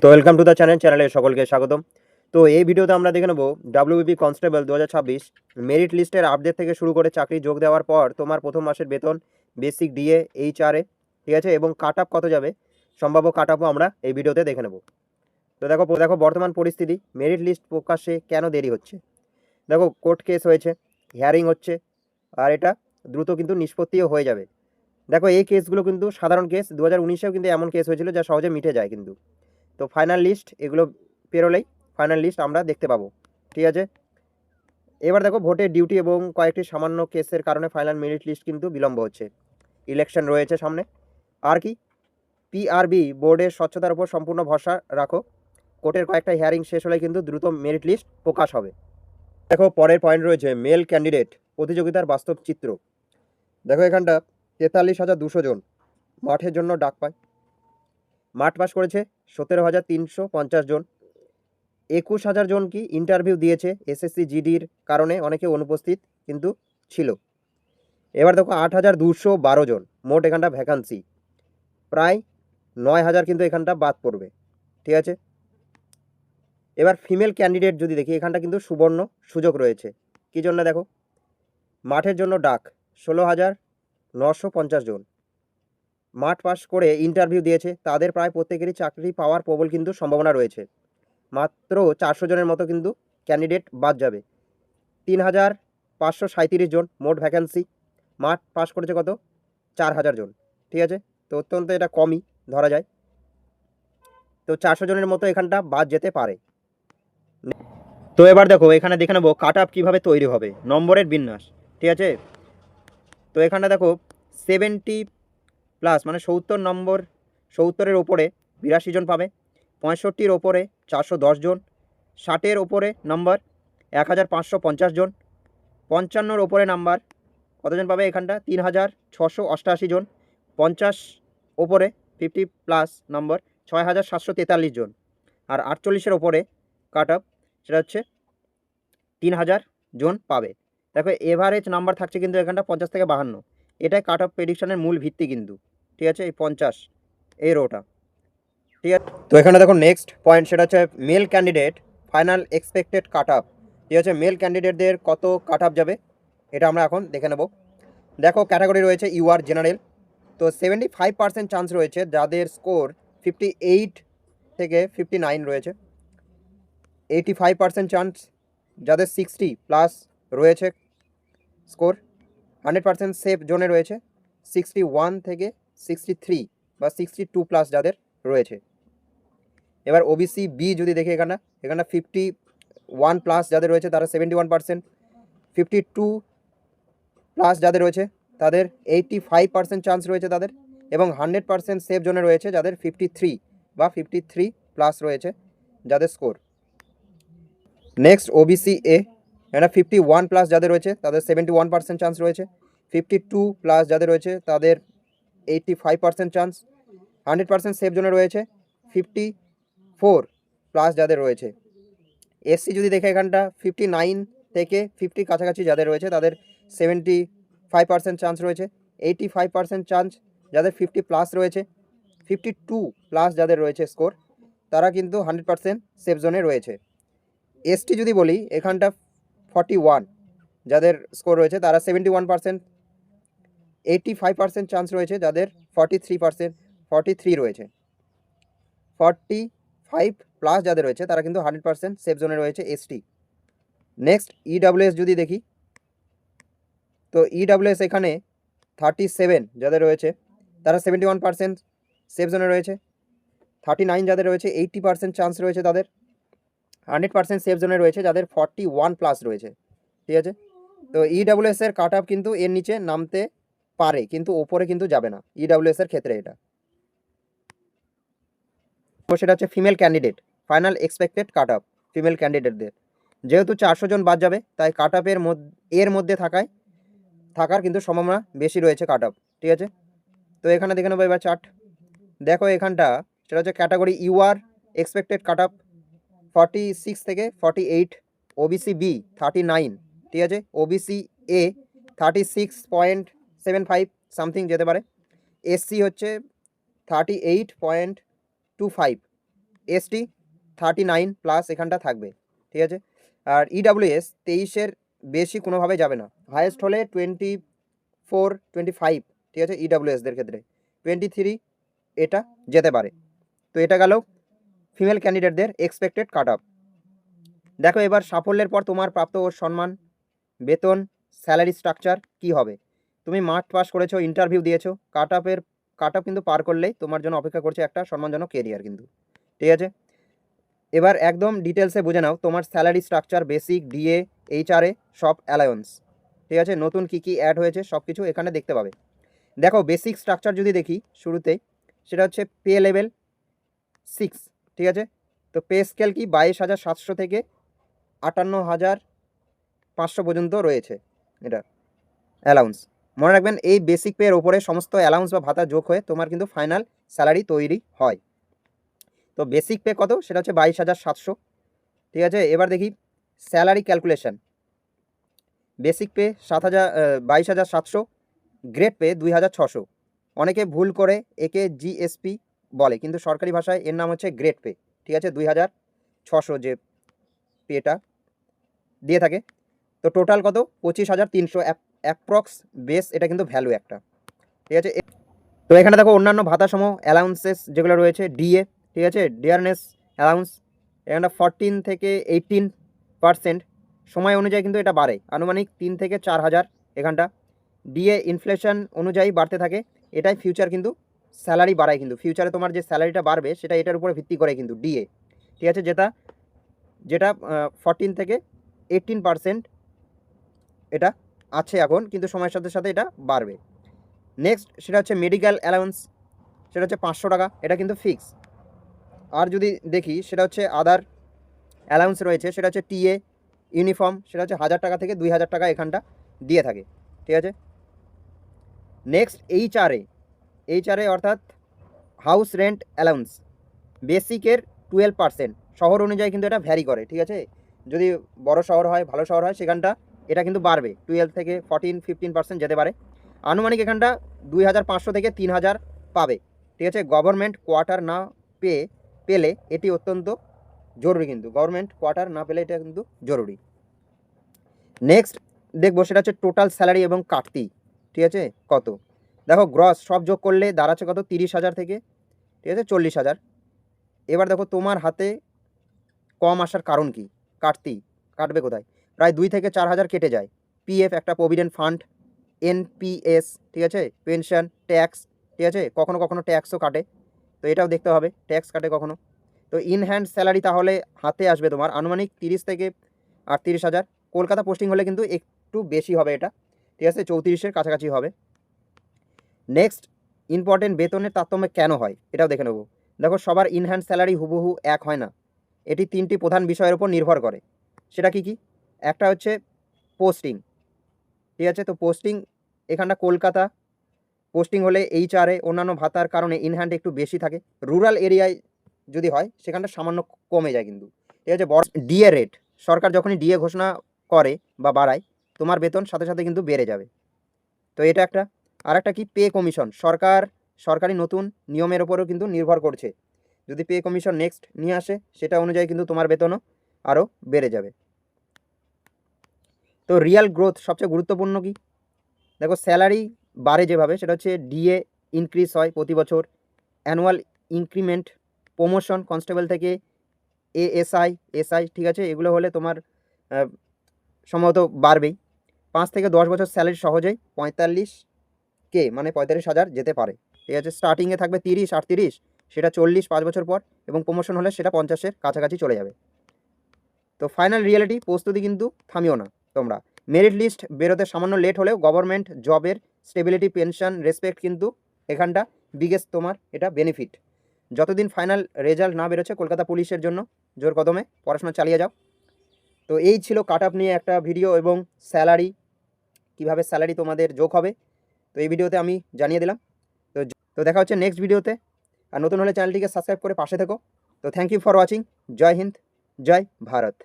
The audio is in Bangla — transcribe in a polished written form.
তো ওয়েলকাম টু দ্য চ্যানেলে সকলকে স্বাগতম। তো এই ভিডিওতে আমরা দেখে নেব ডাব্লিউবিপি কনস্টেবল 2026 মেরিট লিস্টের আপডেট থেকে শুরু করে চাকরি যোগ দেওয়ার পর তোমার প্রথম মাসের বেতন, বেসিক ডিএ, এইচআরএ, ঠিক আছে, এবং কাট আপ কত যাবে, সম্ভাব্য কাট আপও আমরা এই ভিডিওতে দেখে নেব। তো দেখো বর্তমান পরিস্থিতি, মেরিট লিস্ট প্রকাশে কেন দেরি হচ্ছে। দেখো, কোর্ট কেস হয়েছে, হিয়ারিং হচ্ছে, আর এটা দ্রুত কিন্তু নিষ্পত্তিও হয়ে যাবে। দেখো, এই কেসগুলো কিন্তু সাধারণ কেস, 2019-এও কিন্তু এমন কেস হয়েছিল যা সহজে মিটে যায় কিন্তু। তো ফাইনাল লিস্ট এগুলো পেরোলেই ফাইনাল লিস্ট আমরা দেখতে পাবো, ঠিক আছে। এবার দেখো, ভোটের ডিউটি এবং কয়েকটি সামান্য কেসের কারণে ফাইনাল মেরিট লিস্ট কিন্তু বিলম্ব হচ্ছে। ইলেকশন রয়েছে সামনে। আর কি, পিআরবি বোর্ডের স্বচ্ছতার উপর সম্পূর্ণ ভরসা রাখো। কোর্টের কয়েকটা হিয়ারিং শেষ হলে কিন্তু দ্রুত মেরিট লিস্ট প্রকাশ হবে। দেখো, পরের পয়েন্ট রয়েছে মেল ক্যান্ডিডেট প্রতিযোগিতার বাস্তব চিত্র। দেখো, এখানটা 43,200 জন মাঠের জন্য ডাক পায়। মাঠ পাস করেছে 17,350 জন। 21,000 জন কি ইন্টারভিউ দিয়েছে এসএসসি জিডির কারণে, অনেকে অনুপস্থিত কিন্তু ছিল। এবার দেখো, 8,212 জন মোট এখানটা ভ্যাকান্সি, প্রায় 9,000 কিন্তু এখানটা বাদ পড়বে, ঠিক আছে। এবার ফিমেল ক্যান্ডিডেট যদি দেখি, এখানটা কিন্তু সুবর্ণ সুযোগ রয়েছে। কী জন্য? দেখো, মাঠের জন্য ডাক 16,950 জন মাঠ পাস করে ইন্টারভিউ দিয়েছে, তাদের প্রায় প্রত্যেকেরই চাকরি পাওয়ার প্রবল কিন্তু সম্ভাবনা রয়েছে। মাত্র 400 জনের মতো কিন্তু ক্যান্ডিডেট বাদ যাবে। 3,537 জন মোট ভ্যাকেন্সি, মাঠ পাস করেছে কত? 4,000 জন, ঠিক আছে। তো অত্যন্ত এটা কমই ধরা যায়। তো 400 জনের মতো এখানটা বাদ যেতে পারে। তো এবার দেখো, এখানে দেখে নেবো কাট আপ কীভাবে তৈরি হবে, নম্বরের বিন্যাস, ঠিক আছে। তো এখানে দেখো, 70+ মানে 70 নম্বর, 70-এর ওপরে 82 জন পাবে, 65-র ওপরে 410 জন, 60-এর ওপরে নাম্বার 1,550 জন, 55-র ওপরে নাম্বার কতজন পাবে এখানটা? 3,688 জন, 50 ওপরে 50+ নম্বর 6,743 জন, আর 48-এর ওপরে কাট আপ সেটা হচ্ছে 3,000 জন পাবে। দেখো, এভারেজ নাম্বার থাকছে কিন্তু এখানটা 50 থেকে 52, এটাই কাট আপ প্রেডিকশনের মূল ভিত্তি কিন্তু, ঠিক আছে। এই 50 এই রোটা, ঠিক আছে। তো এখানে দেখো নেক্সট পয়েন্ট, সেটা হচ্ছে male candidate final expected cut up, ঠিক আছে। মেল ক্যান্ডিডেটদের কত কাট আপ যাবে এটা আমরা এখন দেখে নেব। দেখো, ক্যাটাগরি রয়েছে ইউআর জেনারেল। তো 75% চান্স রয়েছে যাদের স্কোর 58 থেকে 59 রয়েছে। 85% চান্স যাদের 60+ রয়েছে স্কোর। 100% সেফ জোনে রয়েছে 61 থেকে 63 বা 62+ যাদের রয়েছে। এবার ওবিসি বি যদি দেখি, এখানে 51+ যাদের রয়েছে তারা 71%, 52+ যাদের রয়েছে তাদের 85% চান্স রয়েছে তাদের, এবং 100% সেফ জোনে রয়েছে যাদের 53 বা 53+ রয়েছে যাদের স্কোর। নেক্সট ওবিসি এ, এখানে 51+ যাদের রয়েছে তাদের 71% চান্স রয়েছে, 52+ যাদের রয়েছে তাদের 85% চান্স, 100% সেফ জোনে রয়েছে 54+ যাদের রয়েছে। এসসি যদি দেখে, এখানটা 59 থেকে 50 কাছাকাছি যাদের রয়েছে তাদের 75% চান্স রয়েছে, 85% চান্স যাদের 50+ রয়েছে, 52+ যাদের রয়েছে স্কোর, তারা কিন্তু 100% সেফ জোনে রয়েছে। এসটি যদি বলি, এখানটা 41 যাদের স্কোর রয়েছে তারা 71%, 85% চান্স রয়েছে যাদের 43 রয়েছে, 45+ যাদের রয়েছে তারা কিন্তু 100% সেফ জোনে রয়েছে এসটি। নেক্সট ইডাব্লিউএস যদি দেখি, তো ইডাব্লিউএস এখানে 37 যাদের রয়েছে তারা 71% সেফ জোনে রয়েছে, 39 যাদের রয়েছে 80% চান্স রয়েছে তাদের, 100% সেফ জোনে রয়েছে যাদের 41+ রয়েছে, ঠিক আছে। তো ইডাব্লিউএস এর কাট আপ কিন্তু এর নিচে নামতে পারে, কিন্তু ওপরে কিন্তু যাবে না ইডাব্লিউএস এর ক্ষেত্রে এটা। তো সেটা হচ্ছে female candidate final expected cut up. Female ক্যান্ডিডেটদের যেহেতু 400 জন বাদ যাবে, তাই কাট আপের মধ্যে থাকার কিন্তু সম্ভাবনা বেশি রয়েছে কাট আপ, ঠিক আছে। তো এখানে দেখে নেবো এবার চার্ট। দেখো, এখানটা সেটা হচ্ছে category UR expected cut off 46 থেকে 48, ওবিসি বি 39, ঠিক আছে, ওবিসি এ 36.75 সামথিং যেতে পারে, এসসি হচ্ছে 38.25, এসটি 39 প্লাস এখানটা থাকবে, ঠিক আছে। আর ইডাব্লিউএস 23-এর বেশি কোনোভাবে যাবে না, হায়েস্ট হলে 24-25, ঠিক আছে ইডাব্লিউএসদের ক্ষেত্রে। 23 এটা যেতে পারে। তো এটা গেল ফিমেল ক্যান্ডিডেটদের এক্সপেক্টেড কাট অফ। দেখো এবার সাফল্যের পর তোমার প্রাপ্ত সম্মান, বেতন, স্যালারি স্ট্রাকচার কি হবে। তুমি মাঠ পাস করেছো, ইন্টারভিউ দিয়েছো, কাট অফ কিন্তু পার করলেই তোমার জন্য অপেক্ষা করছে একটা সম্মানজনক কেরিয়ার কিন্তু, ঠিক আছে। এবার একদম ডিটেলসে বুঝে নাও তোমার salary structure, basic, DA, HRA, সব অ্যালায়েন্স, ঠিক আছে। নতুন কী কী অ্যাড হয়েছে সব কিছু এখানে দেখতে পাবে। দেখো বেসিক স্ট্রাকচার যদি দেখি শুরুতে, সেটা হচ্ছে পে লেভেল 6, ঠিক আছে। তো পে স্কেল কি 22,700 থেকে 58,500 পর্যন্ত রয়েছে এটা অ্যালাউন্স। মনে রাখবেন এই বেসিক পের ওপরে সমস্ত অ্যালাউন্স বা ভাতা যোগ হয়ে তোমার কিন্তু ফাইনাল স্যালারি তৈরি হয়। তো বেসিক পে কত, সেটা হচ্ছে 22,700, ঠিক আছে। এবার দেখি salary calculation. Basic pay 22,700, grade pay 2,600। অনেকে ভুল করে একে জিএসপি বলে, কিন্তু সরকারি ভাষায় এর নাম হচ্ছে গ্রেড পে, ঠিক আছে। 2,600 যে পেটা দিয়ে থাকে। তো টোটাল কত, 25,300 অ্যাপ্রক্স বেস, এটা কিন্তু ভ্যালু একটা, ঠিক আছে। তো এখানে দেখো অন্যান্য ভাতাসমূহ অ্যালাউন্সেস যেগুলো রয়েছে, ডিএ, ঠিক আছে, ডিয়ারনেস অ্যালাউন্স, এখানটা 14 থেকে 18%, সময় অনুযায়ী কিন্তু এটা বাড়ে, আনুমানিক 3 থেকে 4,000 এখানটা। ডিএ ইনফ্লেশন অনুযায়ী বাড়তে থাকে, এটাই ফিউচার কিন্তু স্যালারি বাড়ায়, কিন্তু ফিউচারে তোমার যে স্যালারিটা বাড়বে সেটা এটার উপরে ভিত্তি করে কিন্তু ডিএ, ঠিক আছে। যেটা 14 থেকে 18% এটা আছে এখন, কিন্তু সময়ের সাথে সাথে এটা বাড়বে। নেক্সট সেটা হচ্ছে মেডিকেল অ্যালাউন্স, সেটা হচ্ছে 500 টাকা, এটা কিন্তু ফিক্স। আর যদি দেখি সেটা হচ্ছে আদার অ্যালাউন্স রয়েছে, সেটা হচ্ছে টিএ, ইউনিফর্ম, সেটা হচ্ছে 1,000 টাকা থেকে 2,000 টাকা এখানটা দিয়ে থাকে, ঠিক আছে। নেক্সট এইচআরএ অর্থাৎ হাউস রেন্ট অ্যালাউন্স, বেসিকের 12%, শহর অনুযায়ী কিন্তু এটা ভ্যারি করে, ঠিক আছে। যদি বড় শহর হয়, ভালো শহর হয়, সেখানটা এটা কিন্তু বাড়বে, 12 থেকে 14-15% যেতে পারে। আনুমানিক এখানটা 2,500 থেকে 3,000 পাবে, ঠিক আছে। গভর্নমেন্ট কোয়ার্টার না পেলে এটি অত্যন্ত জরুরি, কিন্তু গভর্নমেন্ট কোয়ার্টার না পেলে এটা কিন্তু জরুরি। নেক্সট দেখবো সেটা হচ্ছে টোটাল স্যালারি এবং কাটতি, ঠিক আছে, কত। দেখো গ্রস সব যোগ করলে দাঁড়াচ্ছে কত, 30,000 থেকে, ঠিক আছে, 40,000। এবার দেখো তোমার হাতে কম আসার কারণ কি, কাটবে কোথায়। প্রায় 2 থেকে 4,000 কেটে যায়। পিএফ, একটা প্রভিডেন্ট ফান্ড, এনপিএস, ঠিক আছে, পেনশন, ট্যাক্স, ঠিক আছে, কখনো কখনো ট্যাক্সও কাটে, তো এটাও দেখতে হবে, ট্যাক্স কাটে কখনো। তো ইন হ্যান্ড স্যালারি তাহলে হাতে আসবে তোমার আনুমানিক 30 থেকে 38,000। কলকাতা পোস্টিং হলে কিন্তু একটু বেশি হবে এটা, ঠিক আছে, 34-এর কাছাকাছি হবে। নেক্সট ইম্পর্টেন্ট, বেতনের তারতম্য কেন হয় এটাও দেখে নেব। দেখো সবার ইন হ্যান্ড স্যালারি হুবহু এক হয় না, এটি 3টি প্রধান বিষয়ের উপর নির্ভর করে। সেটা কি কি, একটা হচ্ছে পোস্টিং, ঠিক আছে। তো পোস্টিং এখানটা কলকাতা পোস্টিং হলে এইচআরএ অন্যান্য ভাতার কারণে ইন হ্যান্ড একটু বেশি থাকে। রুরাল এরিয়ায় যদি হয় সেখানটা সামান্য কমে যায় কিন্তু, ঠিক আছে। বড় ডিএ রেট, সরকার যখনই ডিএ ঘোষণা করে বা বাড়ায়, তোমার বেতন সাথে সাথে কিন্তু বেড়ে যাবে, তো এটা একটা। আর একটা কি, পে কমিশন, সরকারি নতুন নিয়মের ওপরও কিন্তু নির্ভর করছে। যদি পে কমিশন নেক্সট নিয়ে আসে, সেটা অনুযায়ী কিন্তু তোমার বেতনও আরও বেড়ে যাবে। তো রিয়াল গ্রোথ সবচেয়ে গুরুত্বপূর্ণ কি, দেখো স্যালারি বাড়ে যেভাবে, সেটা হচ্ছে ডিএ ইনক্রিজ হয় প্রতি বছর, অ্যানুয়াল ইনক্রিমেন্ট, প্রমোশন কনস্টেবল থেকে এসআই, ঠিক আছে, এগুলো হলে তোমার সম্ভবত বাড়বেই। 5 থেকে 10 বছর স্যালারি সহজেই 45K মানে 45,000 যেতে পারে, ঠিক আছে। স্টার্টিংয়ে থাকবে 30-38, সেটা 40 5 বছর পর, এবং প্রমোশন হলে সেটা 50-এর কাছাকাছি চলে যাবে। তো ফাইনাল রিয়েলিটি, প্রস্তুতি কিন্তু থামিও না তোমরা। মেরিট লিস্ট বেরোতে সামান্য লেট হলেও গভর্নমেন্ট জবের স্টেবিলিটি, পেনশন, রেসপেক্ট কিন্তু এখানটা বিগেস্ট তোমার এটা বেনিফিট। যতদিন ফাইনাল রেজাল্ট না বেরোচ্ছে, কলকাতা পুলিশের জন্য জোর কদমে পড়াশোনা চালিয়ে যাও। তো এই ছিল কাট আপ নিয়ে একটা ভিডিও, এবং স্যালারি, কিভাবে স্যালারি তোমাদের যোগ হবে, তো এই ভিডিওতে আমি জানিয়ে দিলাম। তো দেখা হচ্ছে নেক্সট ভিডিওতে। আর নতুন হলে চ্যানেলটিকে সাবস্ক্রাইব করে পাশে থেকো। তো থ্যাংক ইউ ফর ওয়াচিং। জয় হিন্দ, জয় ভারত।